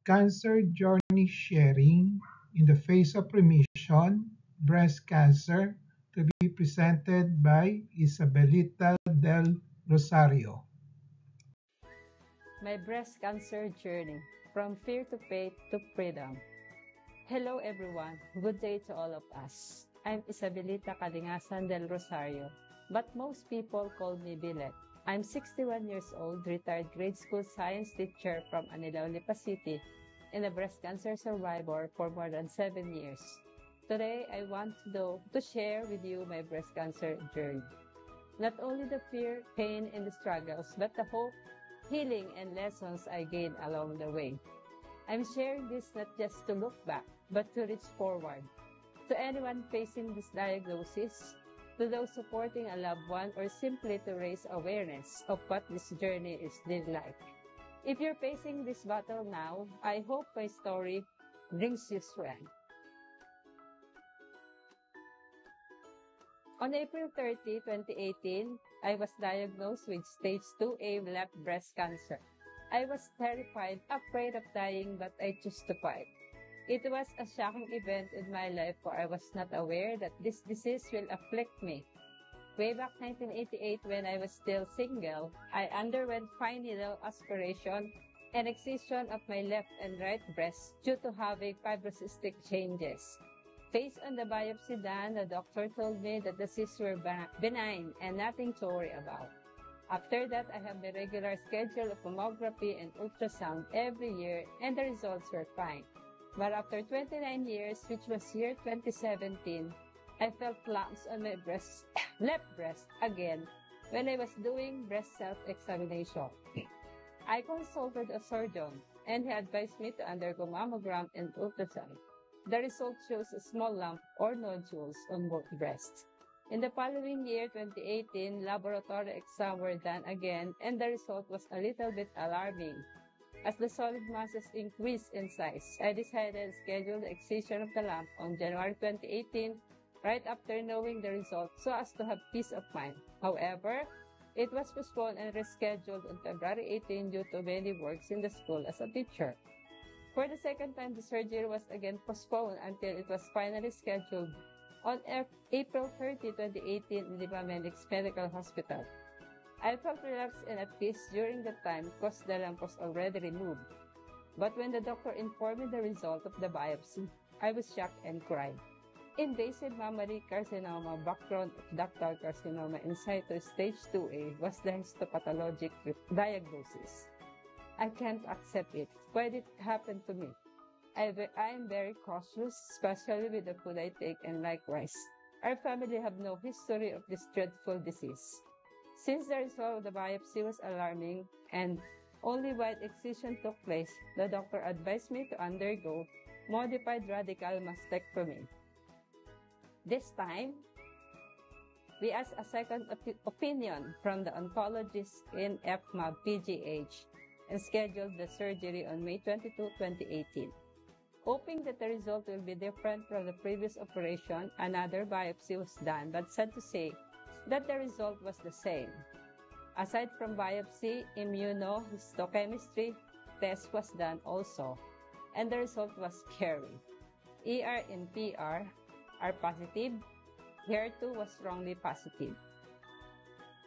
Cancer Journey Sharing in the Face of Remission, Breast Cancer, to be presented by Isabelita del Rosario. My breast cancer journey from fear to faith to freedom. Hello everyone. Good day to all of us. I'm Isabelita Kalingasan del Rosario, but most people call me Bilet. I'm 61 years old, retired grade school science teacher from Anilao, Lipa City, and a breast cancer survivor for more than 7 years. Today, I want to share with you my breast cancer journey. Not only the fear, pain, and the struggles, but the hope, healing, and lessons I gained along the way. I'm sharing this not just to look back, but to reach forward. To anyone facing this diagnosis, to those supporting a loved one, or simply to raise awareness of what this journey is really like. If you're facing this battle now, I hope my story brings you strength. On April 30, 2018, I was diagnosed with stage 2A left breast cancer. I was terrified, afraid of dying, but I chose to fight. It was a shocking event in my life, for I was not aware that this disease will afflict me. Way back 1988, when I was still single, I underwent fine needle aspiration and excision of my left and right breasts due to having fibrocystic changes. Based on the biopsy done, the doctor told me that the cysts were benign and nothing to worry about. After that, I have a regular schedule of mammography and ultrasound every year, and the results were fine. But after 29 years, which was year 2017, I felt lumps on my left breast again when I was doing breast self-examination. I consulted a surgeon, and he advised me to undergo mammogram and ultrasound. The result shows a small lump or nodules on both breasts. In the following year, 2018, laboratory exams were done again, and the result was a little bit alarming. As the solid masses increased in size, I decided to schedule the excision of the lump on January 2018, right after knowing the result, so as to have peace of mind. However, it was postponed and rescheduled on February 18 due to many works in the school as a teacher. For the second time, the surgery was again postponed until it was finally scheduled on April 30, 2018 in Lipa Menix Medical Hospital. I felt relaxed and at peace during the time because the lump was already removed. But when the doctor informed me the result of the biopsy, I was shocked and cried. Invasive mammary carcinoma, background of ductal carcinoma in situ stage 2A was the histopathologic diagnosis. I can't accept it. Why did it happen to me? I am very cautious, especially with the food I take, and likewise. Our family have no history of this dreadful disease. Since the result of the biopsy was alarming and only while excision took place, the doctor advised me to undergo modified radical mastectomy. This time, we asked a second opinion from the oncologist in FMAB PGH and scheduled the surgery on May 22, 2018. Hoping that the result will be different from the previous operation, another biopsy was done, but sad to say that the result was the same. Aside from biopsy, immunohistochemistry test was done also, and the result was scary. ER and PR are positive, HER2 was strongly positive.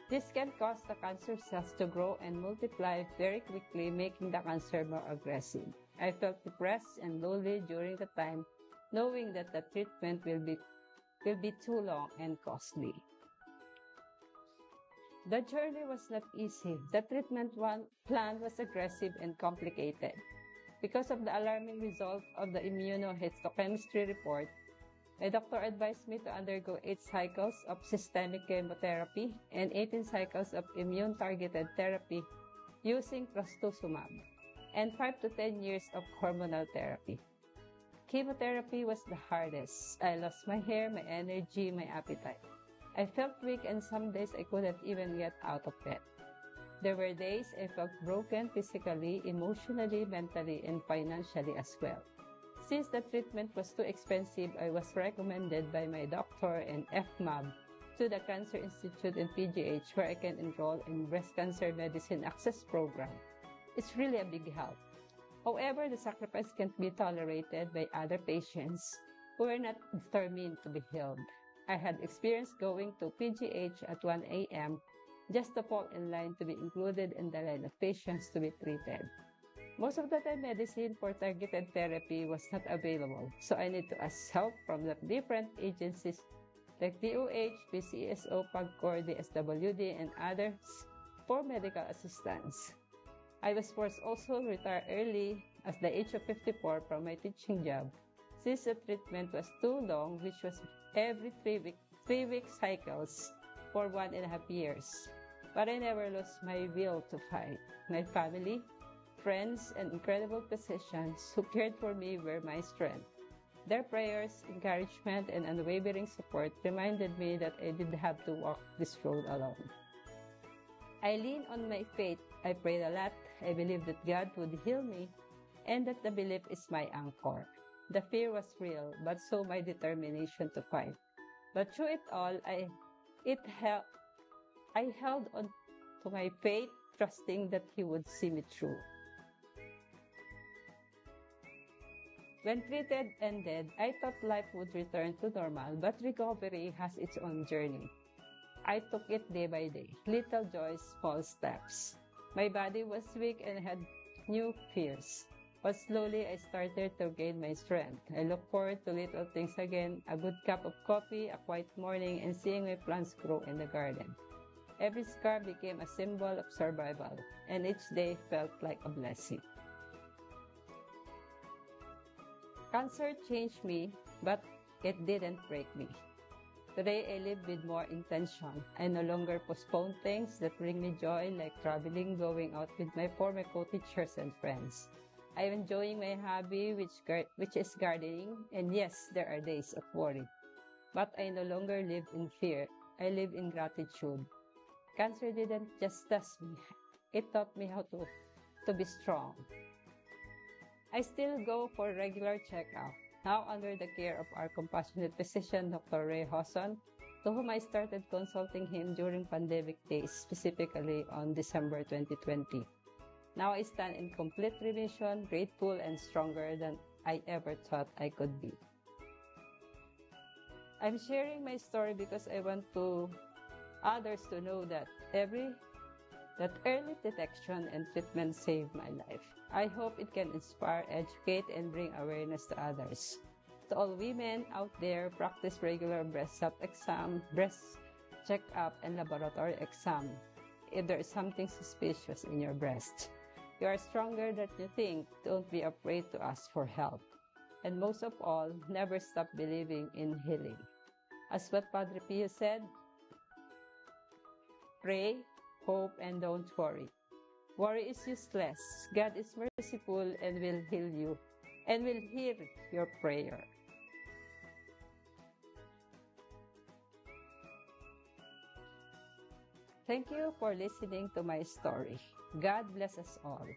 This can cause the cancer cells to grow and multiply very quickly, making the cancer more aggressive. I felt depressed and lonely during the time, knowing that the treatment will be too long and costly. The journey was not easy. The treatment plan was aggressive and complicated. Because of the alarming result of the immunohistochemistry report, my doctor advised me to undergo 8 cycles of systemic chemotherapy and 18 cycles of immune-targeted therapy using trastuzumab, and 5 to 10 years of hormonal therapy. Chemotherapy was the hardest. I lost my hair, my energy, my appetite. I felt weak, and some days I couldn't even get out of bed. There were days I felt broken physically, emotionally, mentally, and financially as well. Since the treatment was too expensive, I was recommended by my doctor and FMAB to the Cancer Institute in PGH, where I can enroll in Breast Cancer Medicine Access Program. It's really a big help. However, the sacrifice can't be tolerated by other patients who were not determined to be healed. I had experienced going to PGH at 1 a.m. just to fall in line to be included in the line of patients to be treated. Most of the time, medicine for targeted therapy was not available, so I need to ask help from the different agencies like DOH, PCSO, PAGCOR, DSWD, and others for medical assistance. I was forced also to retire early at the age of 54 from my teaching job since the treatment was too long, which was every 3-week cycles for 1.5 years. But I never lost my will to fight. My family, friends, and incredible physicians who cared for me were my strength. Their prayers, encouragement, and unwavering support reminded me that I didn't have to walk this road alone. I lean on my faith. I prayed a lot. I believed that God would heal me and that the belief is my anchor. The fear was real, but so my determination to fight. But through it all, I held on to my faith, trusting that He would see me through. When treated ended, I thought life would return to normal, but recovery has its own journey. I took it day by day, little joys, small steps. My body was weak and had new fears, but slowly I started to gain my strength. I look forward to little things again, a good cup of coffee, a quiet morning, and seeing my plants grow in the garden. Every scar became a symbol of survival, and each day felt like a blessing. Cancer changed me, but it didn't break me. Today, I live with more intention. I no longer postpone things that bring me joy, like traveling, going out with my former co-teachers and friends. I am enjoying my hobby, which is gardening, and yes, there are days of worry. But I no longer live in fear. I live in gratitude. Cancer didn't just test me. It taught me how to be strong. I still go for regular checkup, now under the care of our compassionate physician, Dr. Ray Hoson, to whom I started consulting him during pandemic days, specifically on December 2020. Now I stand in complete remission, grateful and stronger than I ever thought I could be. I'm sharing my story because I want others to know that early detection and treatment saved my life. I hope it can inspire, educate, and bring awareness to others. To all women out there, practice regular breast self-exam, breast check-up, and laboratory exam if there is something suspicious in your breast. You are stronger than you think. Don't be afraid to ask for help. And most of all, never stop believing in healing. As what Padre Pio said, pray, hope, and don't worry. Worry is useless. God is merciful and will heal you and will hear your prayer. Thank you for listening to my story. God bless us all.